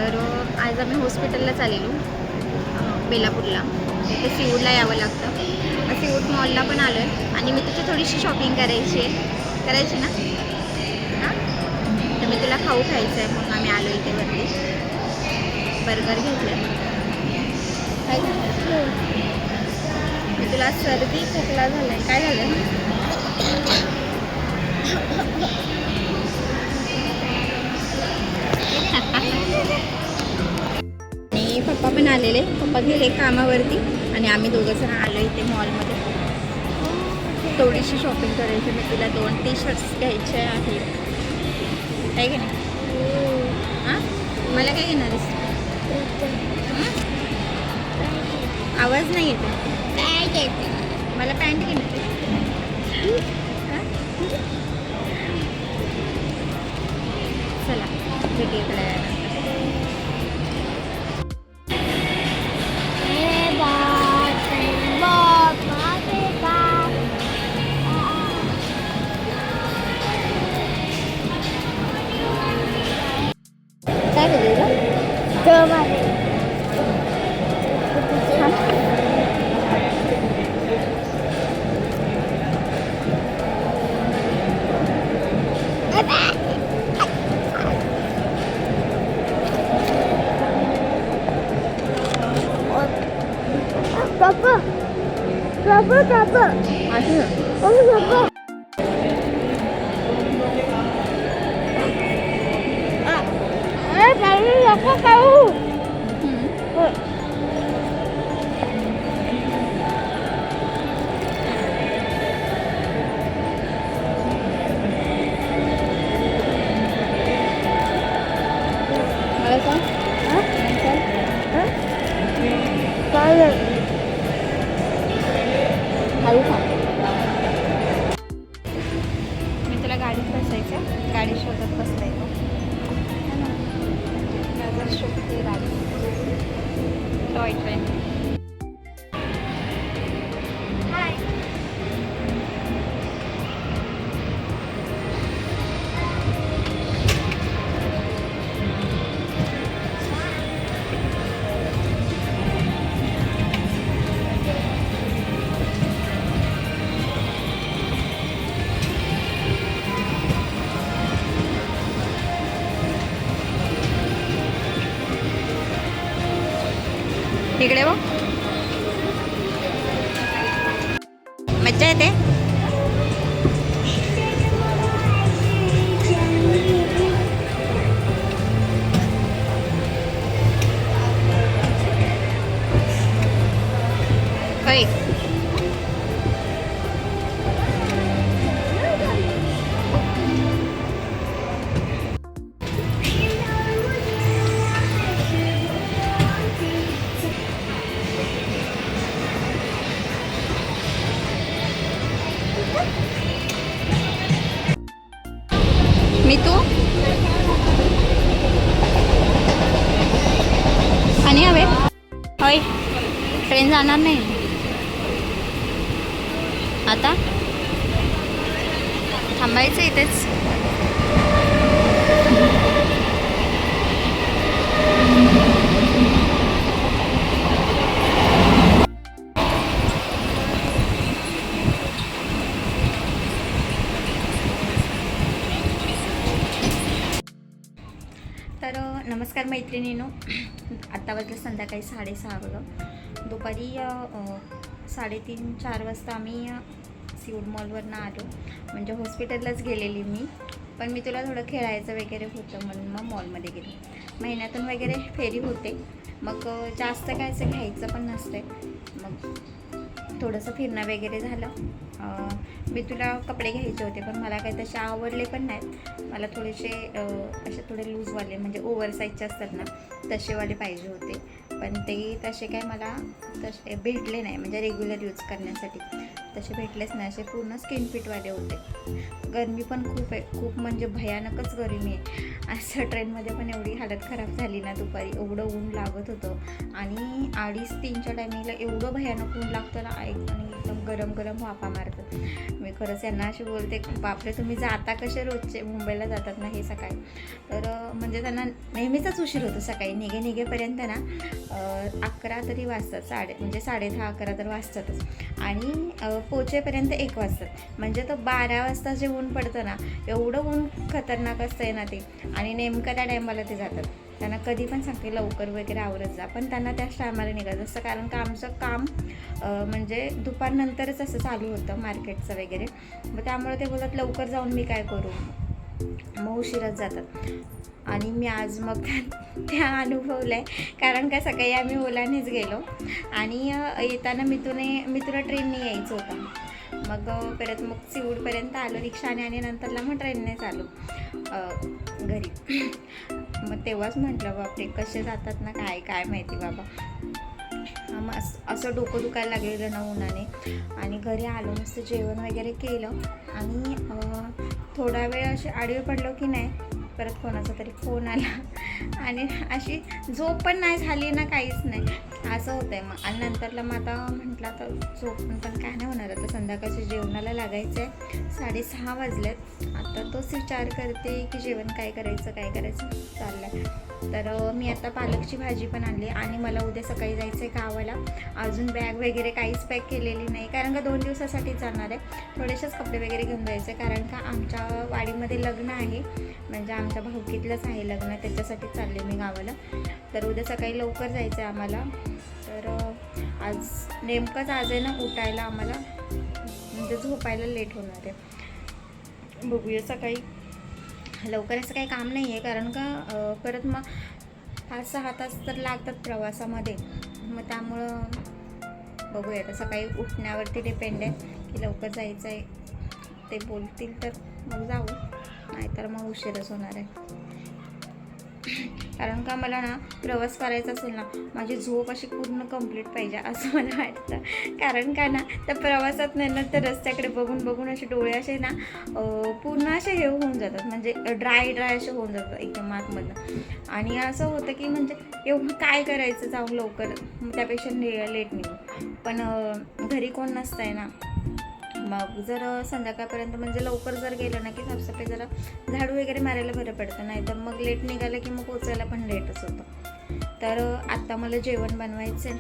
तर आज आम्ही हॉस्पिटलला चाललेलो बेलापूरला. तिथे सीवूडला यावं लागतं. सीवूड मॉलला पण आलो आहे आणि मी तिथे थोडीशी शॉपिंग करायची ना हां. तर मी तुला खाऊ खायचं आहे म्हणून आम्ही आलो इथे वरती. बर्गर घेतलं. काय मी तुला सर्दी खोकला झाला आहे. काय झालं? आणि पप्पा पण आलेले. पप्पा गेले कामावरती आणि आम्ही दोघं जण आलो इथे मॉलमध्ये. थोडीशी शॉपिंग करायची. मी तुला 2 टी-शर्ट्स घ्यायचे आहेत. काय की नाही? हां, मला काय घेणार आहेस? आवाज नाही येतो. मला पॅन्ट घेणार आहे. चला भेटूया तुला. काय बोलू Papa, Papa, Papa. असं Oh, Papa. Baru aku tahu. मला सांग. Kalau हळू खा. मी तुला गाडीत बसायचं. गाडी शोधत बसलाय तो. माझं शोधते गाडी. Toy train. इकडे बघ. मज्जा येते. होय. मी तू आणि हवे. होय, ट्रेन जाणार नाही आता. थांबायचं इथेच. तर नमस्कार मैत्रिणींनो. आत्ता वाजलं संध्याकाळी 6:30 बघा. दुपारी 3:30-4 वाजता आम्ही सीवूड मॉलवरनं आलो. म्हणजे हॉस्पिटललाच गेलेली मी. पण मी तुला थोडं खेळायचं वगैरे होतं म्हणून मग मॉलमध्ये गेलो. महिन्यातून वगैरे फेरी होते. मग जास्त काय असं घ्यायचं पण नसतं. मग थोडंसं फिरणं वगैरे झालं. मी तुला कपडे घ्यायचे होते पण मला काही तसे आवडले पण नाहीत. मला थोडेसे असे थोडे लूजवाले म्हणजे ओव्हरसाईजचे असतात ना तसेवाले पाहिजे होते. पण ते तसे काय मला तसे भेटले नाही म्हणजे रेग्युलर यूज करण्यासाठी. तसे भेटलेच नाही, असे पूर्ण स्किन फिटवाले होते. गरमी पण खूप आहे, खूप म्हणजे भयानकच गरमी आहे. असं ट्रेनमध्ये पण एवढी हालत खराब झाली ना दुपारी, एवढं ऊन लागत होतं आणि 2:30-3च्या टायमिंगला एवढं भयानक ऊन लागतं ना आणि एकदम गरम गरम वाफा मारतं. मी खरंच यांना अशी बोलते, बापरे तुम्ही जाता कसे रोजचे मुंबईला जातात ना हे सकाळी, तर म्हणजे त्यांना नेहमीचाच उशीर होतो सकाळी निघेपर्यंत ना 11 तरी वाजतात, म्हणजे 10:30-11 तर वाजतातच आणि पोचेपर्यंत 1 वाजतात. म्हणजे तो 12 वाजता जे ऊन पडतं ना, एवढं ऊन खतरनाक असतं आहे ना ते, आणि नेमकं त्या टायमाला ते जातात. त्यांना कधी पण सांगते लवकर वगैरे आवरत जा, पण त्यांना त्याच टायमाला निघायचं असतं, कारण का आमचं काम म्हणजे दुपारनंतरच असं चालू होतं मार्केटचं वगैरे. मग त्यामुळे ते बोलतात लवकर जाऊन मी काय करू, मग उशीरच जातात. आणि मी आज मग त्या अनुभवलं आहे, कारण का सकाळी आम्ही ओलानेच गेलो आणि येताना मिथुना ट्रेनने यायचं होतं. मग परत मग चिवूडपर्यंत आलो रिक्षाने आणि नंतरला मग ट्रेननेच आलो घरी. मग तेव्हाच म्हटलं बापरे कसे जातात ना, काय माहिती बाबा. मग असं डोकं दुखायला लागलेलं ना उन्हाने. आणि घरी आलो, मस्त जेवण वगैरे केलं आणि थोडा वेळ असे आडवे पडलो की नाही, परत कोणाचा तरी फोन आला आणि अशी झोप पण नाही झाली ना, काहीच नाही, असं होतं आहे. मग आणि नंतरला मग आता म्हटलं आता झोप पण काय नाही होणार, आता संध्याकाळच्या जेवणाला लागायचं आहे. 6:30 वाजलेत. आता तोच विचार करते की जेवण काय करायचं चाललं आहे. तर मी आता पालकची भाजी पण आणली आणि मला उद्या सकाळी जायचं आहे गावाला. अजून बॅग वगैरे काहीच पॅक केलेली नाही, कारण का 2 दिवसासाठीच जाणार आहे. थोडेसेच कपडे वगैरे घेऊन जायचे, कारण का आमच्या वाडीमध्ये लग्न आहे, म्हणजे आमच्या भाऊकीतलंच आहे लग्न, त्याच्यासाठी चालले मी गावाला. तर उद्या सकाळी लवकर जायचं आहे आम्हाला. तर आज नेमकंच आज आहे ना उठायला आम्हाला, म्हणजे झोपायला लेट होणार आहे. बघूया सकाळी लवकर असं काही काम नाही आहे, कारण का परत मग 5-6 तास तर लागतात प्रवासामध्ये. मग त्यामुळं बघूया, आता सकाळी उठण्यावरती डिपेंड आहे की लवकर जायचं आहे. ते बोलतील तर मग जाऊ, नाहीतर मग उशीरच होणार आहे. कारण का मला ना प्रवास करायचा असेल ना, माझी झोप अशी पूर्ण कंप्लीट पाहिजे असं मला वाटतं. कारण का ना त्या प्रवासात नाही ना, तर रस्त्याकडे बघून असे डोळे असे ना पूर्ण असे हे होऊन जातात, म्हणजे ड्राय असे होऊन जातात एकदम आतमधनं. आणि असं होतं की म्हणजे एवढं काय करायचं जाऊन लवकर, त्यापेक्षा लेट निघू. पण घरी कोण नसतं आहे ना, मग जर संध्याकाळपर्यंत म्हणजे लवकर जर गेलं ना की साफसफाई जरा झाडू वगैरे मारायला बरं पडतं, नाही तर मग लेट निघालं की मग पोचायला पण लेटच होतं. तर आत्ता मला जेवण बनवायचं आहे.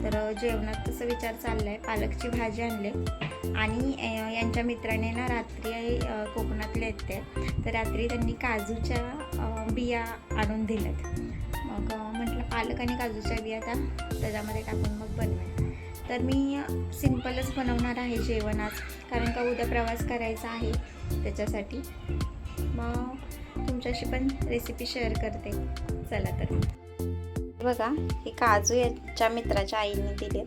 तर जेवणात तसं विचार चालला आहे, पालकची भाजी आणली आणि यांच्या मित्राने ना रात्री कोकणातले आहेत ते, तर रात्री त्यांनी काजूच्या बिया आणून दिल्यात. मग म्हटलं पालक आणि काजूच्या बिया त्याच्यामध्ये टाकून मग बनवेल. तर मी सिंपलच बनवणार आहे जेवण आज, कारण का उद्या प्रवास करायचा आहे त्याच्यासाठी. मग तुमच्याशी पण रेसिपी शेअर करते. चला तर बघा, हे काजू याच्या मित्राच्या आईने दिले.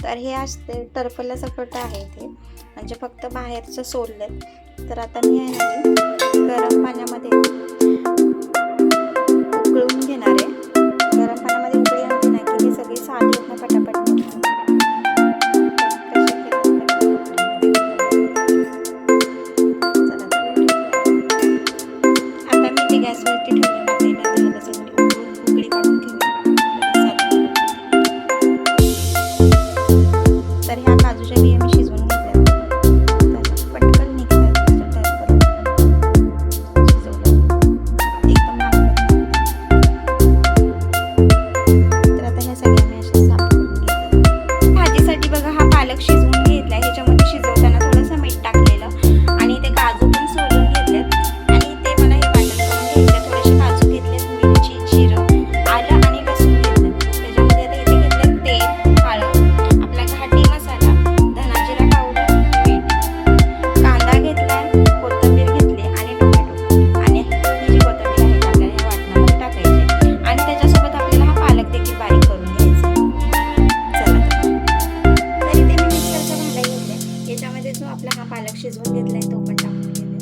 तर हे असते टरफल्यासकट आहे ते, म्हणजे फक्त बाहेरचं सोलले. तर आता मी आहे ना गरम पाण्यामध्ये उकळून घेणार आहे. गरम पाण्यामध्ये उकळी आणली ना की हे सगळी साली आहेत ना पटापट आता मी ते गॅसवरती ठेवून उकळी काढून घेऊया. तर ह्या काजूच्या बिया मी शिजवून घेतल्या, पटकन निघतात शिजवलं एकदम लागतं. तर आता ह्या सगळ्या मी अशा साफ करून घेतल्या. भाजीसाठी बघा हा पालक शिजवून घेतला, ह्याच्यामध्ये शिजवताना थोडंसं मीठ टाकलेलं आणि ते काजू पण सोलून घेतलेत. आणि ते मला हे वाटण करून घ्यायचं. थोडेसे काजू घेतलेत, मिरची, जिरं, आलं आणि लसूण घेतलं. त्याच्यामध्ये आता इथे घेतलं तेल, हळद, आपला घाटी मसाला, धना जिरा पावडर, मीठ, कांदा घेतलाय, कोथिंबीर घेतली आणि टोमॅटो. आणि ही जी कोथिंबीर आहे आपल्याला ह्या वाटणामध्ये टाकायची आणि त्याच्यासोबत आपल्याला हा पालक देखील बारीक करून घ्यायचा. चला तर इथे मी मिक्सरचा भांडा घेतलाय, याच्यामध्ये जो आपला हा पालक शिजवून घेतलाय तो पण टाकून घेतलाय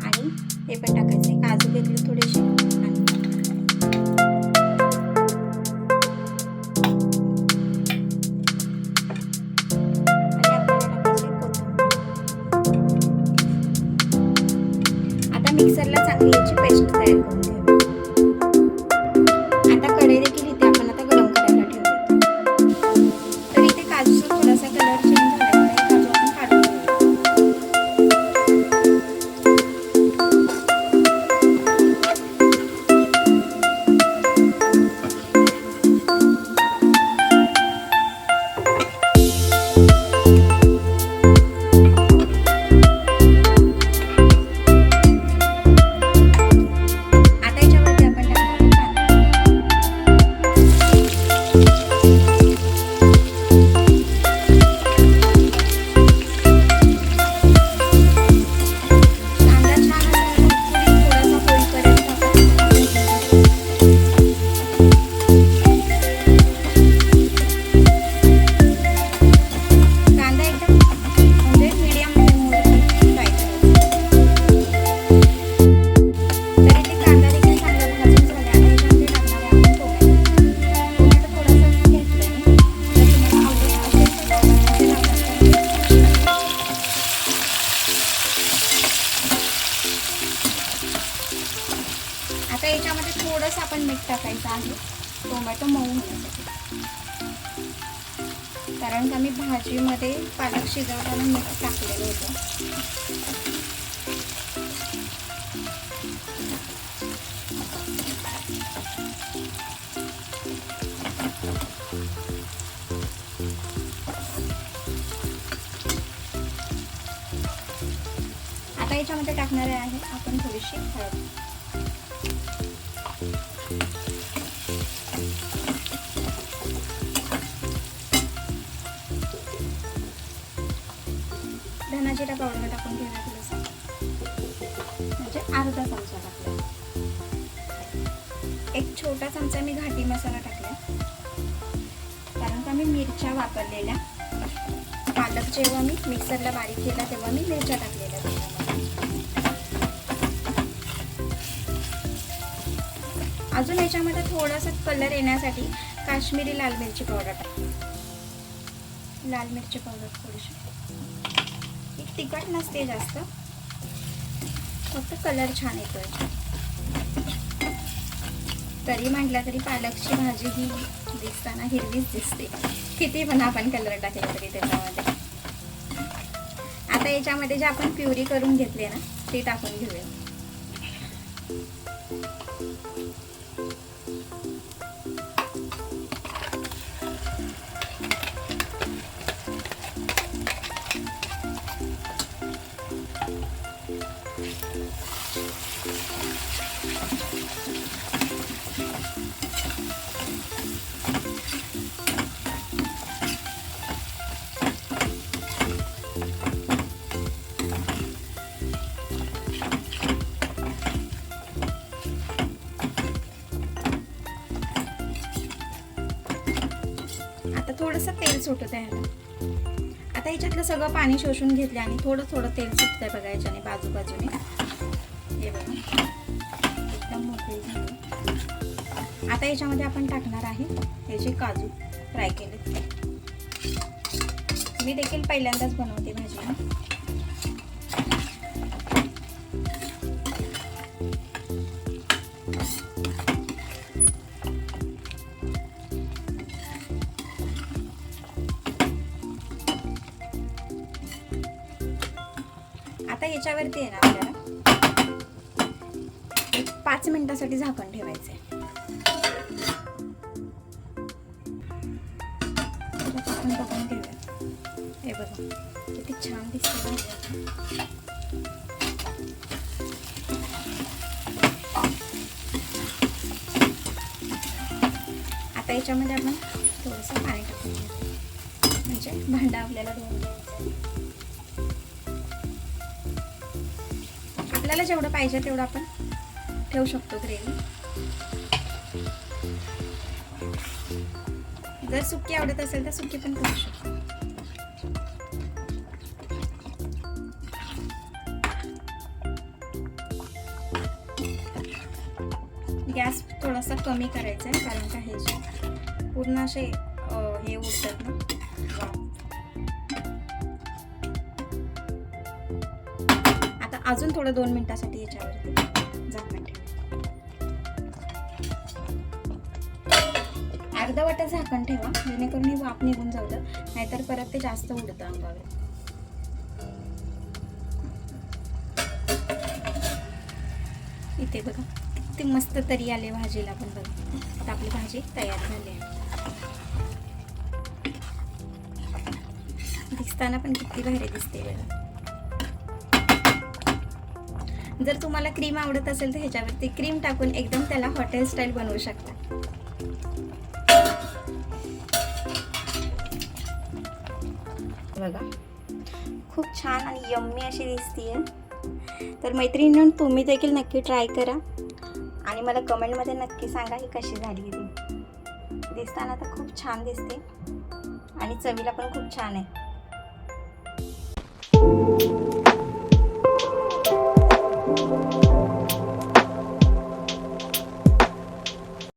आणि हे पण टाकायचे. काजू घेतले थोडेसे आणि आता मिक्सरला चांगली याची पेस्ट तयार करून घ्यावी. आता कढई देखील इथे आपण आता गरम करायला ठेवूया. तर इथे काजूचा थोडासा कलर चेंज झाल्यामुळे काजू आपण काढून घेऊया. आता याच्यावरती आपण टाकणार कांदा छान असा थोडासा होईपर्यंत कांदा एकदम म्हणजे मीडियम फ्लेमवरती फ्राय करायचा. तरी ते कांदा देखील चांगला भाजून झाला आणि याच्यामध्ये टाकणार आहे आपण टोमॅटो. टोमॅटो थोडासा घेतलाय मी. जर तुम्हाला आवडत असेल तर त्यामध्ये टाकणार. आता याच्यामध्ये थोडंसं आपण मीठ टाकायचं आहे टोमॅटो मऊ होण्यासाठी. कारण का मी भाजीमध्ये पालक शिजवताना मीठ टाकलेलं होतं. आता याच्यामध्ये टाकणारे आहे आपण थोडीशी हळद. धना जिरा पावडर टाकून घेऊया थोडंसं, म्हणजे अर्धा चमचा टाकला. एक छोटा चमचा मी घाटी मसाला टाकला, कारण का मी मिरच्या वापरलेल्या. पालक जेव्हा मी मिक्सरला बारीक केला तेव्हा मी मिरच्या टाकलेल्या त्याच्यामध्ये. अजून याच्यामध्ये थोडासा कलर येण्यासाठी काश्मीरी लाल मिरची पावडर टाकते. लाल मिरची पावडर थोडीशी, तिखट नसते जास्त, फक्त कलर छान येतो. तरी म्हटलं तरी पालकची भाजी ही दिसताना हिरवीच दिसते, किती पण आपण कलर टाकला तरी त्याच्यामध्ये. आता याच्यामध्ये जे आपण प्युरी करून घेतली ना ती टाकून घेऊया. आता थोडंसं तेल सुटत आहे. आता याच्यातलं सगळं पाणी शोषून घेतले आणि थोडं थोडं तेल सुटत आहे बघा याच्याने बाजूबाजूने. हे बघा एकदम मोकळी झाली. आता याच्यामध्ये आपण टाकणार आहे हे जे काजू फ्राय केले. मी देखील पहिल्यांदाच बनवते भाजी. आता याच्यावरती आहे ना आपल्याला 5 मिनिटासाठी झाकण ठेवायचं आहे. आपण बघून घेऊया. हे बघा किती छान दिसते भाजी. आता याच्यामध्ये आपण थोडंसं पाणी टाकून घेऊ, म्हणजे भांडा आपल्याला धुवून घ्यायचं. आपल्याला जेवढं पाहिजे तेवढं आपण ठेवू शकतो ग्रेव्ही. जर सुकी आवडत असेल तर सुकी पण करू शकतो. गॅस थोडासा कमी करायचा आहे, कारण का हे जे पूर्ण असे हे उडतात ना. आता अजून थोडं 2 मिनिटासाठी याच्यावरती झाकण ठेवा. अर्धवट झाकण ठेवा जेणेकरून हे वाफ निघून जाऊ द्या, नाहीतर परत ते जास्त उडतं अंगावर. इथे बघा किती मस्त तरी आले भाजीला पण. बघा आता आपली भाजी तयार झाली आहे. दिसताना पण किती भारी दिसते बघा. जर तुम्हाला क्रीम आवडत असेल तर ह्याच्यावरती क्रीम टाकून एकदम त्याला हॉटेल स्टाईल बनवू शकता. बघा खूप छान आणि यम्मी अशी दिसतीये. तर मैत्रिणींनो, तुम्ही देखील नक्की ट्राय करा आणि मला कमेंटमध्ये नक्की सांगा ही कशी झाली ती. दिसताना तर खूप छान दिसते आणि चवीला पण खूप छान आहे.